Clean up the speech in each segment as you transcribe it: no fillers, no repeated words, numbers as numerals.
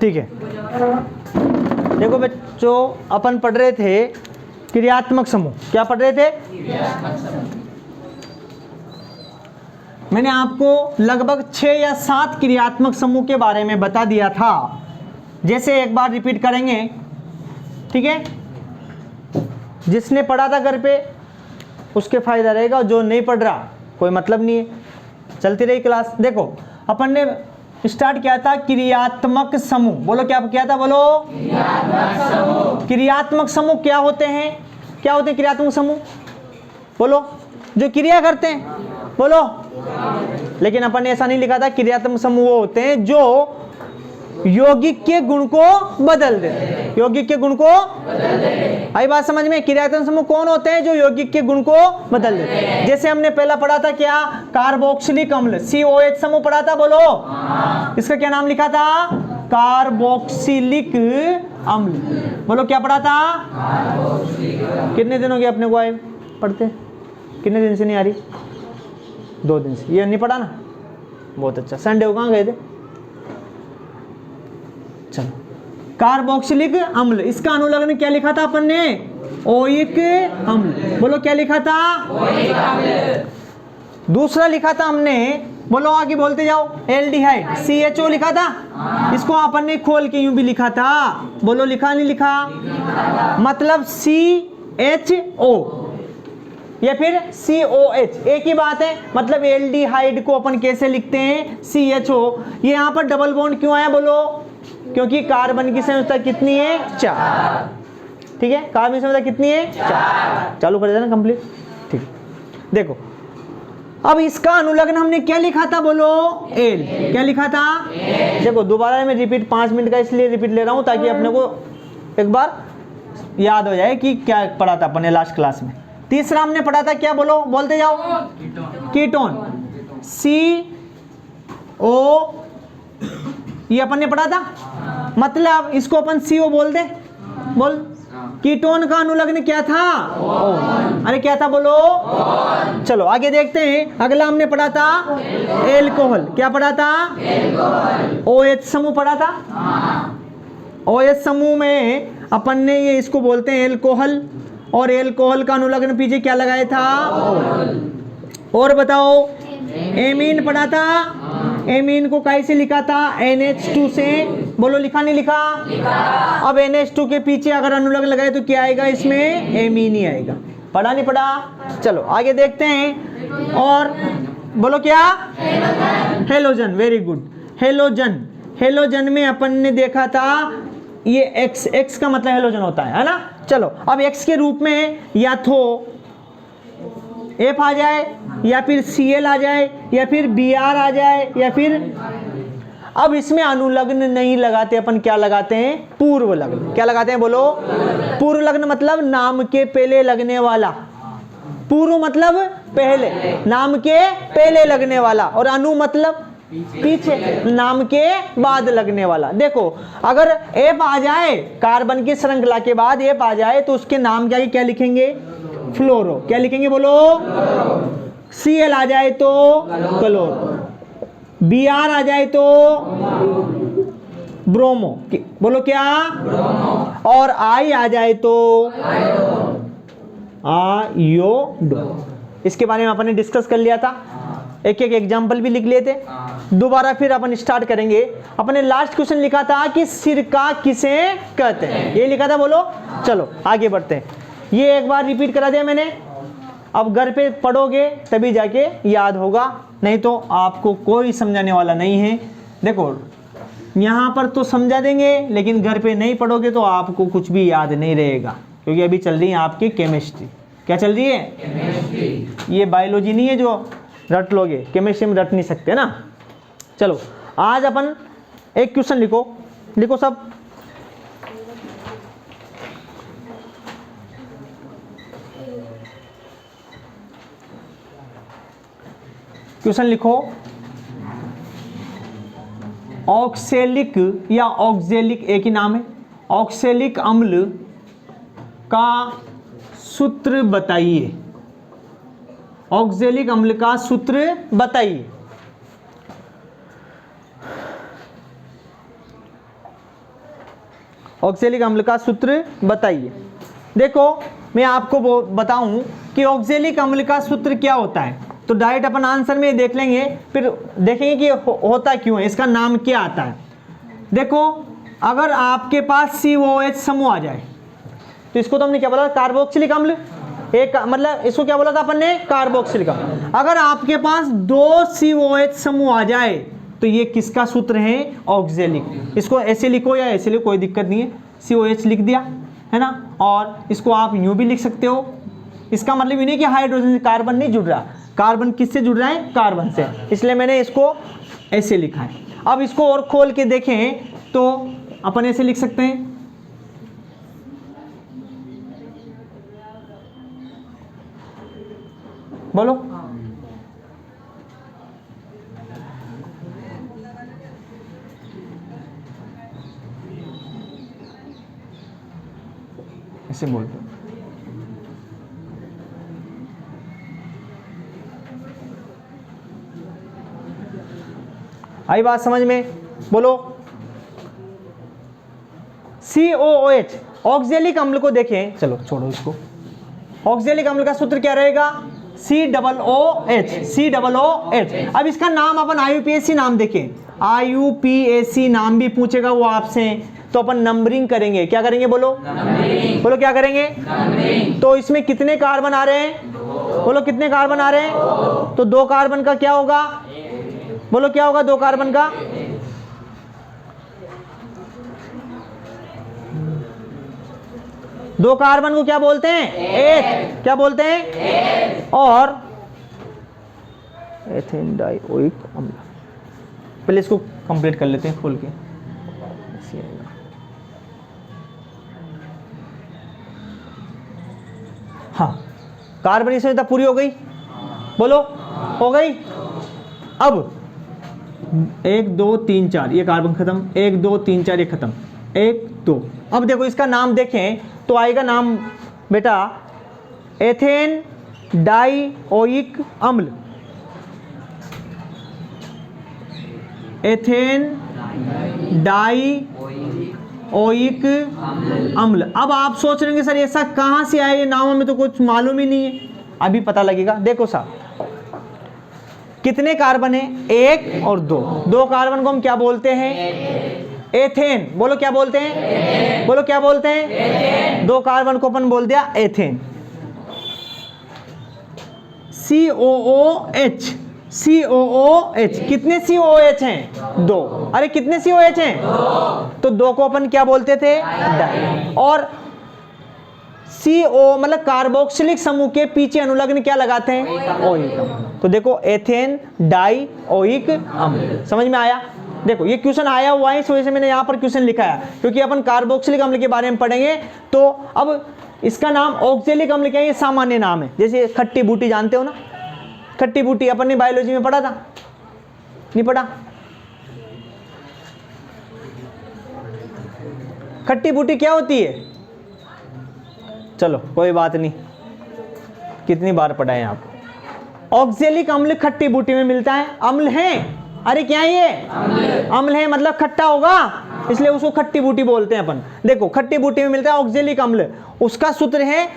ठीक है, देखो बच्चों अपन पढ़ रहे थे क्रियात्मक समूह। क्या पढ़ रहे थे? मैंने आपको लगभग 6 या 7 क्रियात्मक समूह के बारे में बता दिया था। जैसे एक बार रिपीट करेंगे, ठीक है? जिसने पढ़ा था घर पे उसके फायदा रहेगा, जो नहीं पढ़ रहा कोई मतलब नहीं है, चलती रही क्लास। देखो अपन ने स्टार्ट किया था क्रियात्मक समूह। बोलो क्या किया था? बोलो क्रियात्मक समूह। क्रियात्मक समूह क्या होते हैं? क्या होते हैं क्रियात्मक समूह? बोलो, जो क्रिया करते हैं। बोलो, लेकिन अपन ने ऐसा नहीं लिखा था। क्रियात्मक समूह वो होते हैं जो यौगिक के गुण को बदल देते। यौगिक के गुण को बदल देते। आई बात समझ में? क्रियात्मक समूह कौन होते हैं? जो यौगिक के गुण को बदल देते हैं। जैसे हमने पहला पढ़ा था क्या? कार्बोक्सिलिक अम्ल, COH समूह पढ़ा था। बोलो इसका क्या नाम लिखा था? कार्बोक्सिलिक अम्ल। बोलो क्या पढ़ा था? कितने दिन हो गए अपने को आए पढ़ते? कितने दिन से नहीं आ रही? 2 दिन से। ये नहीं पढ़ा ना? बहुत अच्छा। संडे को कहाँ गए थे? चलो, कार्बोक्सिलिक अम्ल, इसका अनुलग्न क्या लिखा था अपन ने? ओइक अम्ल। बोलो क्या लिखा था? ओइक अम्ल। दूसरा लिखा था हमने, बोलो आगे बोलते जाओ, एल्डिहाइड, CHO लिखा था। इसको अपन ने खोल के यूं भी लिखा था। बोलो लिखा नहीं लिखा? मतलब CHO या फिर COH एक ही बात है। मतलब एल्डिहाइड को अपन कैसे लिखते हैं? CHO। ये यहाँ पर डबल बॉन्ड क्यों आया? बोलो क्योंकि कार्बन की संयोजकता कितनी है? 4। ठीक है, कार्बन की संयोजकता कितनी है? 4। चालू कर देना कंप्लीट। ठीक है, देखो अब इसका अनुलग्न हमने क्या लिखा था? बोलो एल। क्या लिखा था? देखो दोबारा मैं रिपीट 5 मिनट का इसलिए रिपीट ले रहा हूं ताकि अपने को एक बार याद हो जाए कि क्या पढ़ा था अपने लास्ट क्लास में। तीसरा हमने पढ़ा था क्या? बोलो बोलते जाओ, कीटोन, CO, ये अपन ने पढ़ा था। मतलब इसको अपन CO बोल दे। बोल, कीटोन का अनुलग्न क्या था? अरे क्या था? बोलो। चलो आगे देखते हैं। अगला हमने पढ़ा था एल्कोहल। क्या पढ़ा था? OH समूह पढ़ा था। OH समूह में अपन ने ये इसको बोलते हैं एल्कोहल, और एल्कोहल का अनुलग्न पीछे क्या लगाया था? और बताओ, एमीन पढ़ा था। एमीन को कैसे लिखा था? NH2 से। बोलो लिखा नहीं लिखा? अब NH2 के पीछे अगर अनुलग्न लगाए तो क्या आएगा? इसमें एमीन ही आएगा। पढ़ा नहीं पढ़ा? चलो आगे देखते हैं। और बोलो क्या? Halogen. Very good, halogen. Halogen में अपन ने देखा था ये X का मतलब हेलोजन होता है ना? चलो अब X के रूप में या तो F आ जाए, या फिर Cl आ जाए, या फिर Br आ जाए, या फिर अब इसमें अनुलग्न नहीं लगाते अपन, क्या लगाते हैं? पूर्व लग्न। क्या लगाते हैं? बोलो पूर्व लग्न। मतलब नाम के पहले लगने वाला। पूर्व मतलब पहले, नाम के पहले लगने वाला, और अनु मतलब पीछे, नाम के बाद लगने वाला। देखो अगर F आ जाए, कार्बन की श्रृंखला के बाद F आ जाए तो उसके नाम क्या क्या लिखेंगे? फ्लोरो। क्या लिखेंगे? बोलो। Cl आ जाए तो क्लोरो, Br आ जाए तो ब्रोमो। बोलो क्या? ब्रोमो। और I आ जाए तो आयोडो। इसके बारे में अपन ने डिस्कस कर लिया था, एक एक एग्जाम्पल भी लिख लिए थे। दोबारा फिर अपन स्टार्ट करेंगे। अपने लास्ट क्वेश्चन लिखा था कि सिरका किसे कहते हैं, ये लिखा था। बोलो चलो आगे बढ़ते हैं। ये एक बार रिपीट करा दिया मैंने, अब घर पे पढ़ोगे तभी जाके याद होगा, नहीं तो आपको कोई समझाने वाला नहीं है। देखो यहाँ पर तो समझा देंगे, लेकिन घर पे नहीं पढ़ोगे तो आपको कुछ भी याद नहीं रहेगा, क्योंकि अभी चल रही है आपकी केमिस्ट्री। क्या चल रही है? केमिस्ट्री। ये बायोलॉजी नहीं है जो रट लोगे, केमिस्ट्री में रट नहीं सकते ना। चलो आज अपन एक क्वेश्चन लिखो, लिखो सब। क्वेश्चन लिखो, ऑक्सैलिक या ऑक्जेलिक एक ही नाम है, ऑक्सैलिक अम्ल का सूत्र बताइए। ऑक्सैलिक अम्ल का सूत्र बताइए। ऑक्जेलिक अम्ल का सूत्र बताइए। देखो मैं आपको बताऊं कि ऑक्जेलिक अम्ल का सूत्र क्या होता है, तो डायरेक्ट अपन आंसर में देख लेंगे, फिर देखेंगे कि होता क्यों है, इसका नाम क्या आता है। देखो अगर आपके पास COH समूह आ जाए तो इसको तो हमने क्या बोला, कार्बोक्सिलिक अम्ल। एक मतलब इसको क्या बोला था अपन ने, कार्बोक्सिलिक अम्ल। अगर आपके पास 2 COH समूह आ जाए तो ये किसका सूत्र है, ऑक्जेलिक। इसको ऐसे लिखो या ऐसे लिखो, कोई दिक्कत नहीं है, COH लिख दिया है ना, और इसको आप यूं भी लिख सकते हो। इसका मतलब ये नहीं कि हाइड्रोजन से कार्बन नहीं जुड़ रहा, कार्बन किससे जुड़ रहा है, कार्बन से, इसलिए मैंने इसको ऐसे लिखा है। अब इसको और खोल के देखें तो अपन ऐसे लिख सकते हैं, बोलो ऐसे बोलते, आई बात समझ में, बोलो। COOH ऑक्जेलिक अम्ल को देखें, चलो छोड़ो इसको, ऑक्जेलिक अम्ल का सूत्र क्या रहेगा, COOH। अब इसका नाम अपन IUPAC नाम देखें, IUPAC नाम भी पूछेगा वो आपसे, तो अपन नंबरिंग करेंगे, क्या करेंगे बोलो, बोलो क्या करेंगे, तो इसमें कितने कार्बन आ रहे हैं, बोलो कितने कार्बन आ रहे हैं, तो 2 कार्बन का क्या होगा, बोलो क्या होगा 2 कार्बन का, दो कार्बन को क्या बोलते हैं, एथ, क्या बोलते हैं, और एथेन डाइओइक अम्ल। पहले इसको कंप्लीट कर लेते हैं खोल के, हाँ कार्बन संयोजकता पूरी हो गई, बोलो हो गई। अब 1 2 3 4 ये कार्बन खत्म, 1 2 3 4 ये खत्म, 1 2। अब देखो इसका नाम देखें तो आएगा नाम बेटा एथेन डाइओइक अम्ल, एथेन डाइओइक अम्ल। अब आप सोच रहे होंगे सर ऐसा कहां से आया, ये नाम हमें तो कुछ मालूम ही नहीं है, अभी पता लगेगा। देखो साहब कितने कार्बन है, 1 और 2, 2 कार्बन को हम क्या बोलते हैं, एथेन। बोलो क्या बोलते हैं, बोलो क्या बोलते हैं, 2 कार्बन को अपन बोल दिया एथेन। COOH, COOH कितने COOH हैं, 2। अरे कितने COH हैं, 2। तो 2 को अपन क्या बोलते थे, डाई। और CO मतलब कार्बोक्सिलिक समूह के पीछे अनुलग्न क्या लगाते हैं, ओइक अम्ल। तो देखो एथेन डाइओइक अम्ल, समझ में आया। देखो ये क्वेश्चन आया हुआ है, इस वजह से मैंने यहाँ पर क्वेश्चन लिखा है, क्योंकि अपन कार्बोक्सिलिक अम्ल के बारे में पढ़ेंगे। तो अब इसका नाम ऑक्जेलिक अम्ल क्या है, ये सामान्य नाम है। जैसे खट्टी बूटी जानते हो ना, खट्टी बूटी अपन ने बायोलॉजी में पढ़ा था, नहीं पढ़ा, खट्टी बूटी क्या होती है, चलो कोई बात नहीं, कितनी बार पढ़ा है आप। ऑक्जेलिक अम्ल खट्टी बूटी में मिलता है, अम्ल है, अरे क्या है ये, अम्ल है मतलब खट्टा होगा, इसलिए उसको खट्टी बूटी बोलते हैं अपन। देखो खट्टी बूटी में मिलता है ऑक्जेलिक अम्ल, उसका सूत्र है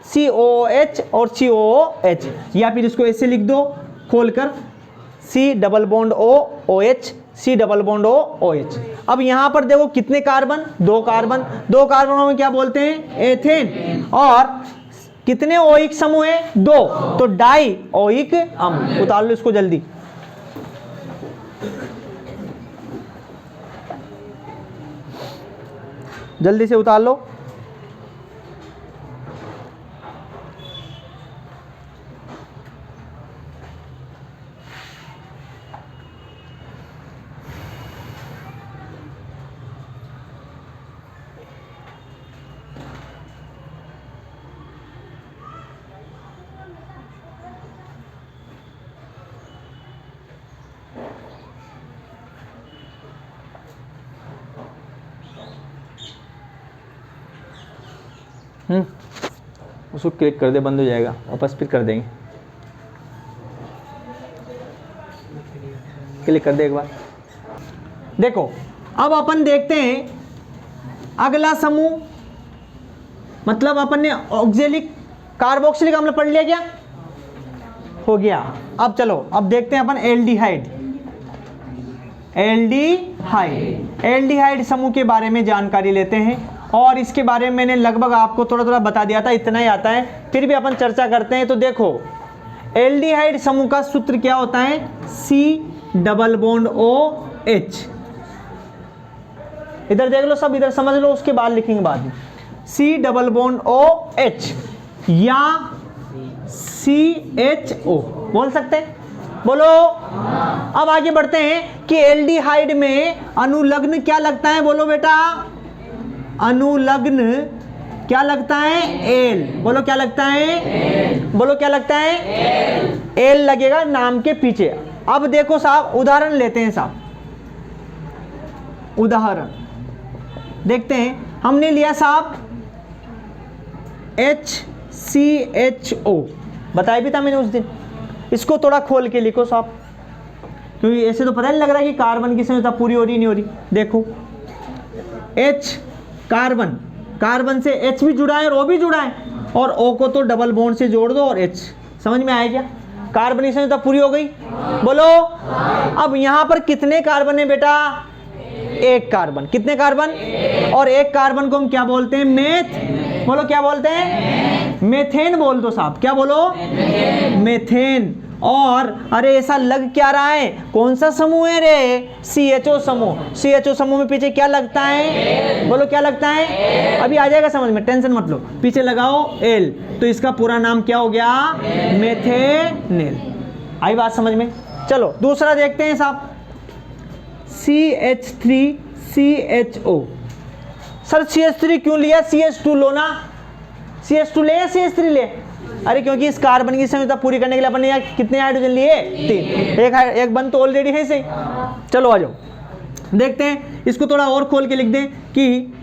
COOH और COOH, या फिर इसको ऐसे लिख दो खोलकर C double bond OH, C double bond OH। अब यहाँ पर देखो कितने कार्बन, 2 कार्बन, 2 कार्बनों में क्या बोलते हैं, एथेन। और कितने ओइक समूह है, 2, तो डाइओइक अम्ल। उतार लो इसको जल्दी, जल्दी से उतार लो। उसको क्लिक कर दे, बंद हो जाएगा, वापस फिर कर देंगे, क्लिक कर दे एक बार। देखो अब अपन देखते हैं अगला समूह, मतलब अपन ने ऑक्जेलिक कार्बोक्सिलिक अम्ल पढ़ लिया क्या? हो गया। अब चलो अब देखते हैं अपन एल्डिहाइड। एल्डिहाइड समूह के बारे में जानकारी लेते हैं, और इसके बारे में मैंने लगभग आपको थोड़ा थोड़ा बता दिया था, इतना ही आता है, फिर भी अपन चर्चा करते हैं। तो देखो एल्डिहाइड समूह का सूत्र क्या होता है? C+OH। इधर देख लो सब, इधर समझ लो, उसके बाद लिखेंगे बाद में। C+OH या CHO बोल सकते हैं, बोलो। अब आगे बढ़ते हैं कि एल्डिहाइड में अनुलग्न क्या लगता है? बोलो बेटा, अनुलग्न क्या लगता है? एल। बोलो क्या लगता है? बोलो क्या लगता है? एल लगेगा नाम के पीछे। अब देखो साहब, उदाहरण लेते हैं साहब, उदाहरण देखते हैं। हमने लिया साहब HCHO, बताया भी था मैंने उस दिन। इसको थोड़ा खोल के लिखो साहब, क्योंकि ऐसे तो पता नहीं लग रहा कि कार्बन की संरचना पूरी हो रही नहीं हो रही। देखो H कार्बन, कार्बन से H भी जुड़ा है और O भी जुड़ा है, और O को तो डबल बॉन्ड से जोड़ दो और H। समझ में आया क्या? कार्बन की संरचना पूरी हो गई, बोलो। अब यहां पर कितने कार्बन है बेटा? एक कार्बन। कितने कार्बन? और एक कार्बन को हम क्या बोलते हैं? मेथ। बोलो क्या बोलते हैं? मेथेन बोल दो साहब। क्या बोलो? मेथेन। और अरे ऐसा लग क्या रहा है? कौन सा समूह है रे? CHO समूह। CHO समूह में पीछे क्या लगता है? बोलो क्या लगता है? अभी आ जाएगा समझ में, टेंशन मत लो। पीछे लगाओ L, तो इसका पूरा नाम क्या हो गया? मेथेनेल। आई बात समझ में? चलो दूसरा देखते हैं साहब, CH3CHO। सर CH3 क्यों लिया? CH2 लो ना। CH2 ले या CH3 ले? अरे क्योंकि इस कार्बन की संरचना पूरी करने के लिए अपन ने कितने हाइड्रोजन लिए? 3। एक बंद तो ऑलरेडी है सही। चलो आ जाओ देखते हैं, इसको थोड़ा और खोल के लिख दें कि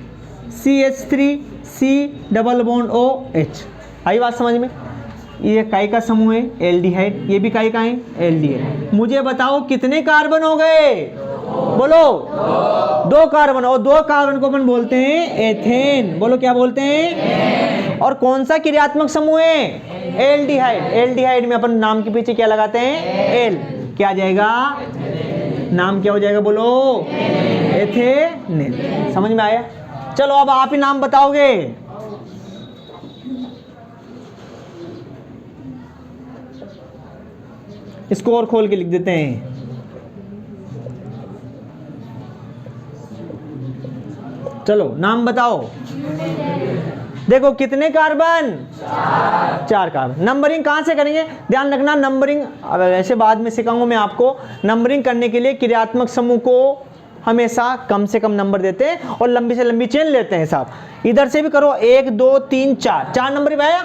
CH3C+OH। आई बात समझ में? ये काई का समूह है एल्डिहाइड, ये भी काई का है एल्डिहाइड। मुझे बताओ कितने कार्बन हो गए? बोलो 2 कार्बन, और 2 कार्बन को अपन बोलते हैं एथेन। बोलो क्या बोलते हैं? और कौन सा क्रियात्मक समूह है? एल्डिहाइड। एल्डिहाइड में अपन नाम के पीछे क्या लगाते हैं? एल। क्या आ जाएगा? नाम क्या हो जाएगा? बोलो एथेनेल। समझ में आया? चलो अब आप ही नाम बताओगे। इसको और खोल के लिख देते हैं। चलो नाम बताओ। देखो कितने कार्बन? 4 कार्बन। नंबरिंग कहां से करेंगे? ध्यान रखना, नंबरिंग अब ऐसे बाद में सिखाऊंगा मैं आपको। नंबरिंग करने के लिए क्रियात्मक समूह को हमेशा कम से कम नंबर देते हैं और लंबी से लंबी चेन लेते हैं साहब। इधर से भी करो 1 2 3 4, 4 नंबर भी आया,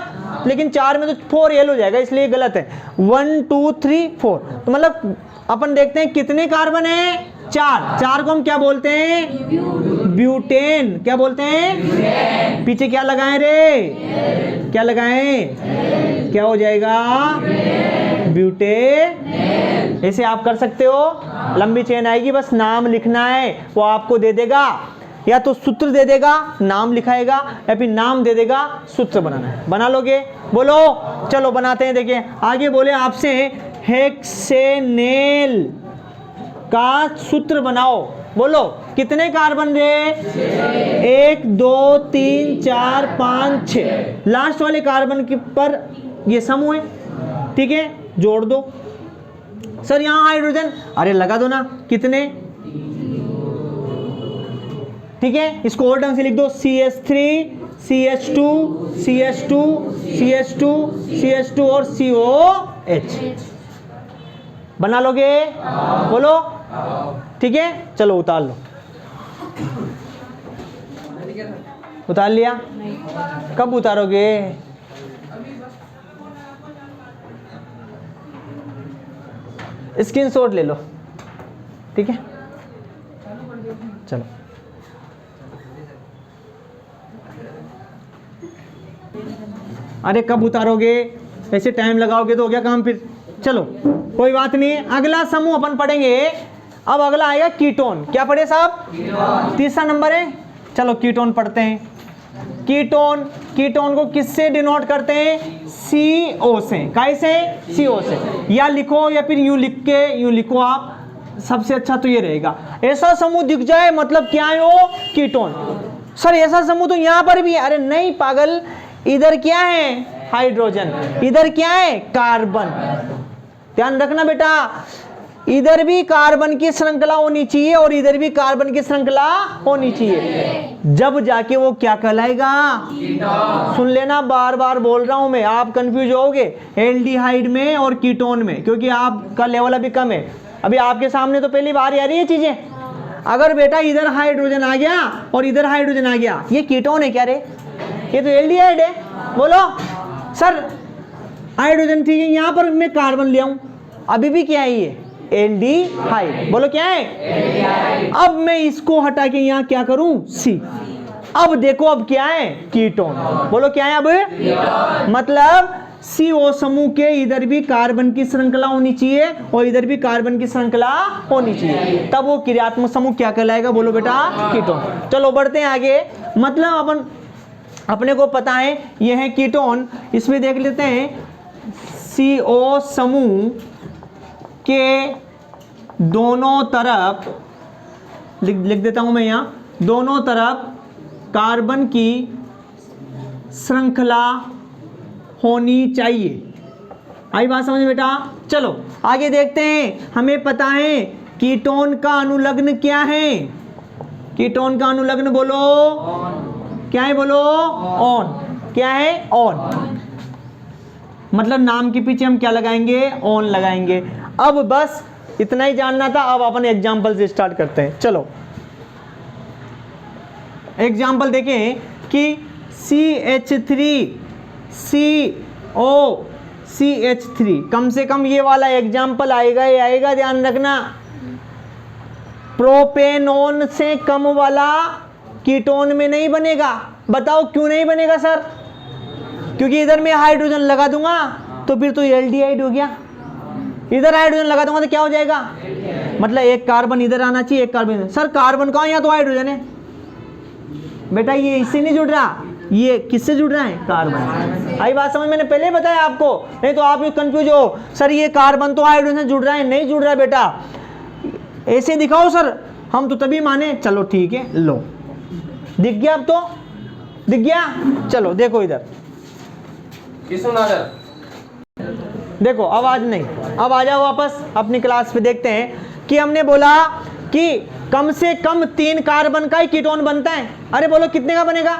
लेकिन 4 में तो 4 एल हो जाएगा, इसलिए गलत है। 1 2 3 4, तो मतलब अपन देखते हैं कितने कार्बन है? 4। 4 को हम क्या बोलते हैं? ब्यूटेन। क्या बोलते हैं? पीछे क्या लगाएं रे? क्या लगाएं? क्या हो जाएगा? ब्यूटेन। ऐसे आप कर सकते हो, लंबी चेन आएगी, बस नाम लिखना है, वो आपको दे देगा, या तो सूत्र दे देगा नाम लिखाएगा, या फिर नाम दे देगा सूत्र बनाना है। बना लोगे? बोलो चलो बनाते हैं। देखिए आगे बोले आपसे हेक्सेनेल का सूत्र बनाओ। बोलो कितने कार्बन रे? 1 2 3 4 5 6। लास्ट वाले कार्बन के पर ये समूह है, ठीक है, जोड़ दो। सर यहां हाइड्रोजन, अरे लगा दो ना। कितने? ठीक है, इसको और ढंग से लिख दो, CH3 CH2 CH2 CH2 CH2 और COH। बना लोगे? बोलो। ठीक है, चलो उतार लो। उतार लिया? कब उतारोगे? स्क्रीनशॉट ले लो, ठीक है। चलो अरे कब उतारोगे? ऐसे टाइम लगाओगे तो हो गया काम फिर। चलो कोई बात नहीं, अगला समूह अपन पढ़ेंगे। अब अगला आएगा कीटोन। क्या पढ़े साहब? तीसरा नंबर है चलो कीटोन पढ़ते हैं। कीटोन, कीटोन को किससे डिनोट करते हैं? CO से। कैसे? CO से। या लिखो या फिर यूं लिख के यूं लिखो आप, सबसे अच्छा तो ये रहेगा। ऐसा समूह दिख जाए मतलब क्या है वो? कीटोन। सर ऐसा समूह तो यहां पर भी है। अरे नहीं पागल, इधर क्या है? हाइड्रोजन। इधर क्या है? कार्बन। ध्यान रखना बेटा, इधर भी कार्बन की श्रृंखला होनी चाहिए और इधर भी कार्बन की श्रृंखला होनी चाहिए, जब जाके वो क्या कहलाएगा? सुन लेना, बार बार बोल रहा हूं मैं, आप कंफ्यूज होगे एल्डिहाइड में और कीटोन में, क्योंकि आपका लेवल अभी कम है। अभी आपके सामने तो पहली बार आ रही है चीजें। अगर बेटा इधर हाइड्रोजन आ गया और इधर हाइड्रोजन आ गया, ये कीटोन है क्या रे? ये तो एल्डिहाइड है। बोलो सर हाइड्रोजन ठीक है, यहां पर मैं कार्बन ले आऊं, अभी भी क्या है ये? एल्डिहाइड। बोलो क्या है? अब मैं इसको हटा के यहां क्या करूं? C। अब देखो अब क्या है? कीटोन। बोलो क्या है अब? मतलब CO समूह के इधर भी कार्बन की श्रृंखला होनी चाहिए और इधर भी कार्बन की श्रृंखला होनी चाहिए, तब वो क्रियात्मक समूह क्या कहलाएगा? बोलो बेटा कीटोन। चलो बढ़ते हैं आगे। मतलब अपन अपने को पता है ये है कीटोन। इसमें देख लेते हैं CO समूह के दोनों तरफ लिख देता हूं मैं यहां, दोनों तरफ कार्बन की श्रृंखला होनी चाहिए। आई बात समझ बेटा? चलो आगे देखते हैं। हमें पता है कीटोन का अनुलग्न क्या है? कीटोन का अनुलग्न बोलो क्या है? बोलो ऑन। क्या है? ऑन। मतलब नाम के पीछे हम क्या लगाएंगे? ऑन लगाएंगे। अब बस इतना ही जानना था। अब अपन एग्जाम्पल से स्टार्ट करते हैं। चलो एग्जाम्पल देखें कि CH3COCH3, कम से कम ये वाला एग्जाम्पल आएगा ही आएगा, ध्यान रखना। प्रोपेनोन से कम वाला कीटोन में नहीं बनेगा। बताओ क्यों नहीं बनेगा सर? क्योंकि इधर मैं हाइड्रोजन लगा दूंगा तो फिर तो एल्डिहाइड हो गया, इधर हाइड्रोजन लगा दूंगा तो क्या हो जाएगा? मतलब एक कार्बन इधर आना चाहिए, एक कार्बन। सर कार्बन कहाँ? यहाँ तो हाइड्रोजन है बेटा, ये इससे नहीं जुड़ रहा, ये किससे जुड़ रहा है? कार्बन। आई बात समझ? मैंने पहले बताया आपको, नहीं तो आप कंफ्यूज हो, सर ये कार्बन तो हाइड्रोजन से जुड़ रहा है। नहीं जुड़ रहा है बेटा, ऐसे दिखाओ सर, हम तो तभी माने। चलो ठीक है, लो दिख गया, अब तो दिख गया। चलो देखो इधर, देखो आवाज नहीं, अब आ जाओ वापस अपनी क्लास पे। देखते हैं कि हमने बोला कि कम से कम 3 कार्बन का ही कीटोन बनता है। अरे बोलो कितने का बनेगा?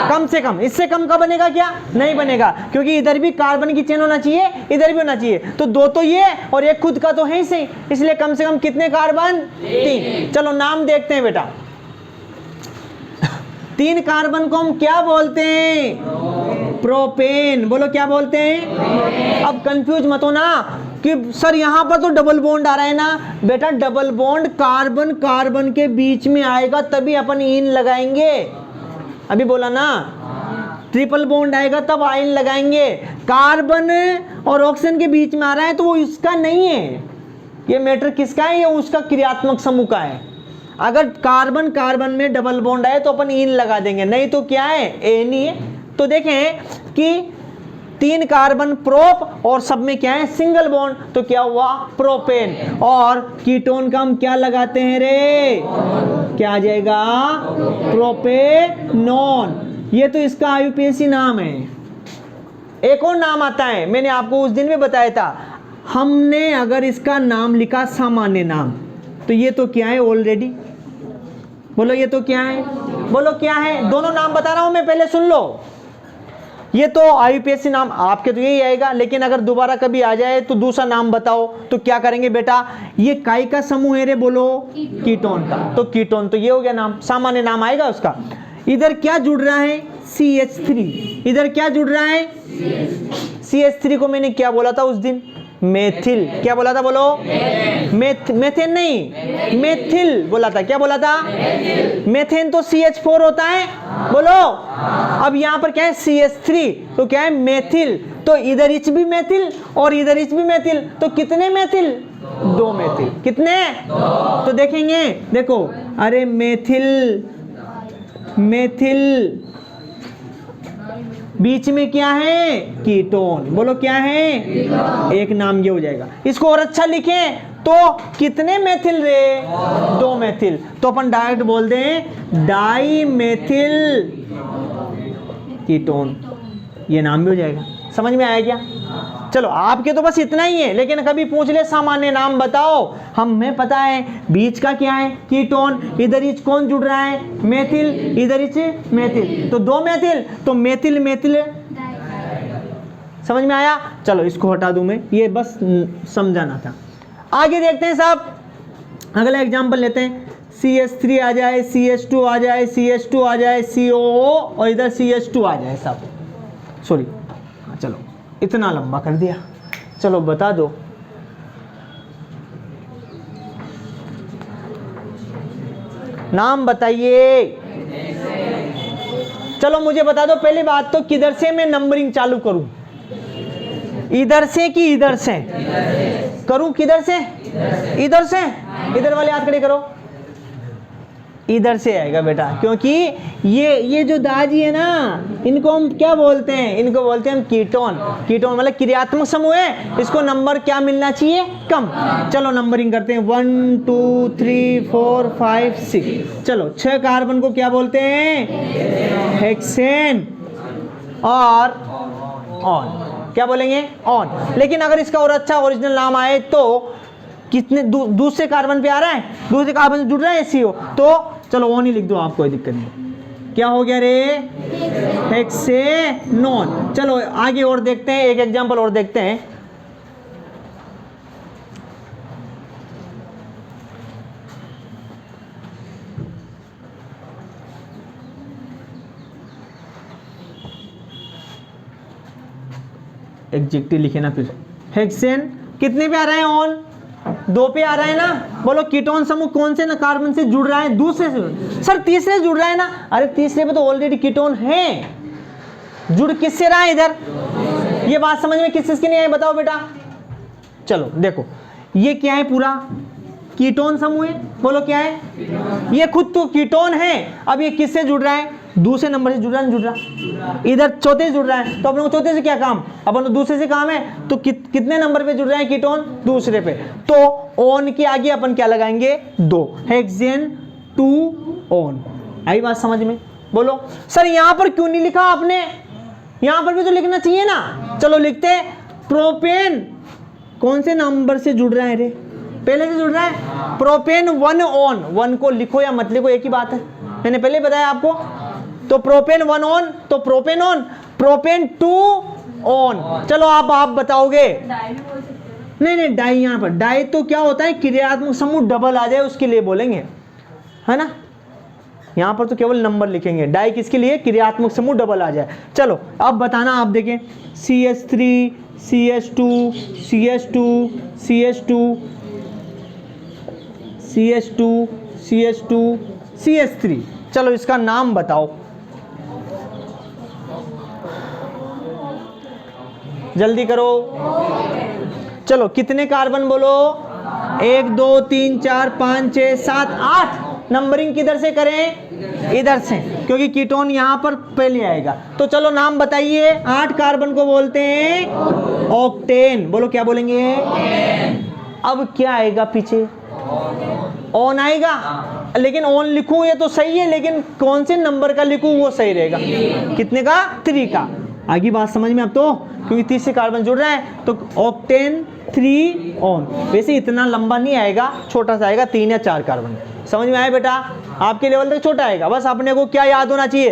कम से कम। इससे कम का बनेगा क्या? नहीं बनेगा, क्योंकि इधर भी कार्बन की चेन होना चाहिए, इधर भी होना चाहिए। तो 2 तो ये और एक खुद का तो है ही सही, इसलिए कम से कम कितने कार्बन? 3। चलो नाम देखते हैं बेटा। 3 कार्बन को हम क्या बोलते हैं? प्रोपेन। बोलो क्या बोलते हैं? अब कंफ्यूज मत हो ना कि सर यहाँ पर तो डबल बॉन्ड आ रहा है ना। बेटा डबल बॉन्ड कार्बन कार्बन के बीच में आएगा तभी अपन इन लगाएंगे। अभी बोला ना, ट्रिपल बॉन्ड आएगा तब आइन लगाएंगे। कार्बन और ऑक्सीजन के बीच में आ रहा है तो वो इसका नहीं है, ये मैटर किसका है? ये उसका क्रियात्मक समूह का है। अगर कार्बन कार्बन में डबल बॉन्ड आए तो अपन इन लगा देंगे, नहीं तो क्या है? एन ही है। तो देखें कि 3 कार्बन प्रोप और सब में क्या है? सिंगल बॉन्ड, तो क्या हुआ? प्रोपेन। और कीटोन का हम क्या लगाते हैं रे? क्या आ जाएगा? प्रोपेनॉन। ये तो इसका IUPAC नाम है। एक और नाम आता है, मैंने आपको उस दिन भी बताया था। हमने अगर इसका नाम लिखा सामान्य नाम, तो ये तो क्या है? ऑलरेडी। बोलो ये तो क्या है? बोलो क्या है? दोनों नाम बता रहा हूं मैं, पहले सुन लो। ये तो IUPAC नाम आपके तो यही आएगा, लेकिन अगर दोबारा कभी आ जाए तो दूसरा नाम बताओ तो क्या करेंगे बेटा? ये काई का समूह है रे? बोलो कीटोन का। तो कीटोन तो ये हो गया नाम, सामान्य नाम आएगा उसका। इधर क्या जुड़ रहा है? CH3। इधर क्या जुड़ रहा है? CH3 को मैंने क्या बोला था उस दिन? मेथिल। क्या बोला था? बोलो मेथेन नहीं, मेथिल बोला था। क्या बोला था? मेथेन तो CH4 होता है। बोलो अब यहाँ पर क्या है? CH3, तो क्या है? मेथिल। तो इधर इच भी मेथिल और इधर इच भी मेथिल, तो कितने मेथिल? 2 मेथिल। कितने? तो देखेंगे, देखो, अरे मेथिल मेथिल, बीच में क्या है? कीटोन। बोलो क्या है? एक नाम ये हो जाएगा। इसको और अच्छा लिखें तो कितने मेथिल रे? 2 मेथिल। तो अपन डायरेक्ट बोल दें डाई मेथिल कीटोन, ये नाम भी हो जाएगा। समझ में आया क्या? चलो आपके तो बस इतना ही है, लेकिन कभी पूछ ले सामान्य नाम बताओ, हमें पता है बीच का क्या है? कीटोन। इधर इच कौन जुड़ रहा है? मेथिल। इधर इच मेथिल, तो 2 मेथिल, तो मेथिल मेथिल। समझ में आया? चलो इसको हटा दूं मैं, ये बस समझाना था। आगे देखते हैं साहब, अगला एग्जाम्पल लेते हैं। CH3 आ जाए, CH2 आ जाए, CH2 आ जाए, COO और इधर CH2 आ जाए साहब। सॉरी, चलो इतना लंबा कर दिया। चलो बता दो, नाम बताइए। चलो मुझे बता दो पहली बात तो, किधर से मैं नंबरिंग चालू करूं? इधर से कि इधर से करूं? किधर से? इधर से। इधर वाले हाथ खड़े करो। इधर से आएगा बेटा, क्योंकि ये जो दाजी है ना, इनको हम क्या बोलते हैं? इनको बोलते हैं हम कीटोन। कीटोन मतलब क्रियात्मक समूह है, इसको नंबर क्या मिलना चाहिए? कम। चलो नंबरिंग करते हैं, 1 2 3 4 5 6। चलो 6 कार्बन को क्या बोलते हैं? हेक्सेन और ऑन। क्या बोलेंगे? ऑन। लेकिन अगर इसका और अच्छा ओरिजिनल नाम आए तो कितने दूसरे कार्बन पे आ रहा है? दूसरे कार्बन से जुड़ रहा है CO, तो चलो ऑन ही लिख दो, आप कोई दिक्कत नहीं। क्या हो गया रे? हेक्सेनोन। चलो आगे और देखते हैं, एक एग्जांपल और देखते हैं। एग्जेक्टिव लिखे ना फिर। हेक्सेन कितने पे आ रहा है? ऑन। 2 पे आ रहा है ना। बोलो कीटोन समूह कौन से ना कार्बन से जुड़ रहा है? दूसरे से। सर तीसरे जुड़ रहा है ना। अरे तीसरे पे तो ऑलरेडी कीटोन है, जुड़ किससे रहा है इधर? ये बात समझ में किस की नहीं आई बताओ बेटा? चलो देखो, ये क्या है? पूरा कीटोन समूह है। बोलो क्या है? ये खुद तो कीटोन है। अब ये किससे जुड़ रहा है? दूसरे नंबर से जुड़ रहा है, जुड़ रहा। इधर चौथे से जुड़ रहा है, तो अपने को चौथे से क्या काम? अपन तो दूसरे से काम है। तो कितने नंबर पे जुड़ रहा है कीटोन? दूसरे पे। तो ऑन के आगे अपन क्या लगाएंगे? 2। Hexane 2 on. आई बात समझ में? बोलो सर यहां पर क्यों नहीं लिखा आपने? यहां पर भी तो लिखना चाहिए ना। चलो लिखते हैं, प्रोपेन कौन से नंबर से जुड़ रहा है रे? पहले से जुड़ रहा है। Propane 1 on. 1 को लिखो या मत लिखो एक ही बात है, मैंने पहले बताया आपको। तो प्रोपेन 1 ऑन, तो प्रोपेन ऑन। Propane 2 on. चलो आप बताओगे। नहीं डाई, यहां पर डाई तो क्या होता है? क्रियात्मक समूह डबल आ जाए उसके लिए बोलेंगे, है ना। यहां पर तो केवल नंबर लिखेंगे। डाई किसके लिए? क्रियात्मक समूह डबल आ जाए। चलो अब बताना, आप देखें CH3 CH2 CH2 CH2 CH2 CH2 CH3। चलो इसका नाम बताओ, जल्दी करो। चलो कितने कार्बन बोलो? 1 2 3 4 5 6 7 8। नंबरिंग किधर से करें? इधर से, क्योंकि कीटोन यहां पर पहले आएगा। तो चलो नाम बताइए। 8 कार्बन को बोलते हैं ऑक्टेन। बोलो क्या बोलेंगे? अब क्या आएगा पीछे? ऑन आएगा। लेकिन ऑन लिखूं ये तो सही है, लेकिन कौन से नंबर का लिखूं वो सही रहेगा? कितने का? 3 का। आगे बात समझ में अब तो, क्योंकि 30 से कार्बन जुड़ रहा है तो ऑक्टेन 3 ऑन। वैसे इतना लंबा नहीं आएगा, छोटा सा आएगा, 3 या 4 कार्बन। समझ में आया बेटा? आपके लेवल तक छोटा आएगा। बस अपने को क्या याद होना चाहिए?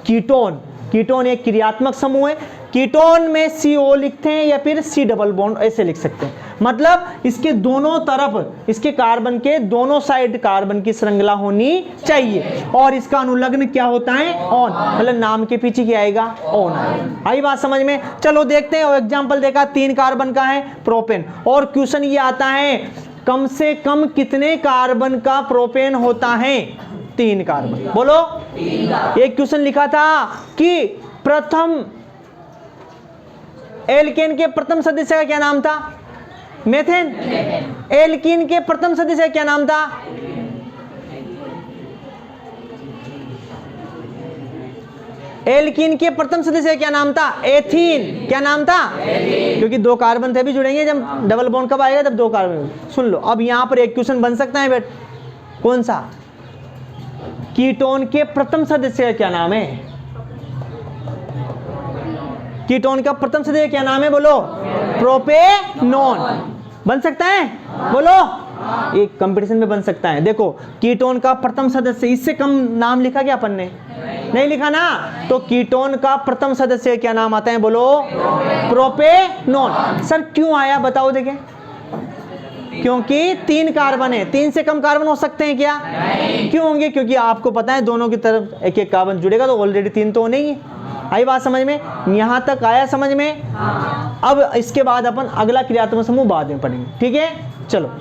कीटोन। कीटोन एक क्रियात्मक समूह है। कीटोन में CO लिखते हैं या फिर C डबल बॉन्ड ऐसे लिख सकते हैं। मतलब इसके दोनों तरफ, इसके कार्बन के दोनों साइड कार्बन की श्रृंखला होनी चाहिए। और इसका अनुलग्न क्या होता है? ऑन। मतलब नाम के पीछे क्या आएगा? ऑन आएगा। आई बात समझ में? चलो देखते हैं। एग्जाम्पल देखा, 3 कार्बन का है प्रोपेन, और क्वेश्चन ये आता है कम से कम कितने कार्बन का प्रोपेन होता है? 3 कार्बन। बोलो। एक क्वेश्चन लिखा था कि प्रथम एल्केन के प्रथम सदस्य का क्या नाम था? मेथेन। एल्कीन के प्रथम सदस्य का क्या नाम था? एल्कीन के प्रथम सदस्य क्या नाम था? एथीन। क्या नाम था? क्योंकि 2 कार्बन थे भी जुड़ेंगे, जब डबल बॉन्ड कब आएगा? जब 2 कार्बन। सुन लो, अब यहां पर एक क्वेश्चन बन सकता है बेट, कौन सा? कीटोन के प्रथम सदस्य क्या नाम है? कीटोन का प्रथम सदस्य क्या नाम है? बोलो। प्रोपेनॉन। बन सकता है? बोलो। एक कंपटीशन में बन सकता है। देखो, कीटोन का प्रथम सदस्य, इससे कम नाम लिखा क्या अपन ने? नहीं लिखा ना। तो कीटोन का प्रथम सदस्य क्या नाम आता है? बोलो। प्रोपेनॉन। सर क्यों आया बताओ देखें। क्योंकि 3 कार्बन है, 3 से कम कार्बन हो सकते हैं क्या? क्यों होंगे? क्योंकि आपको पता है दोनों की तरफ एक एक कार्बन जुड़ेगा, तो ऑलरेडी 3 तो होने ही है। आई बात समझ में? यहां तक आया समझ में? अब इसके बाद अपन अगला क्रियात्मक समूह बाद में पढ़ेंगे, ठीक है? चलो।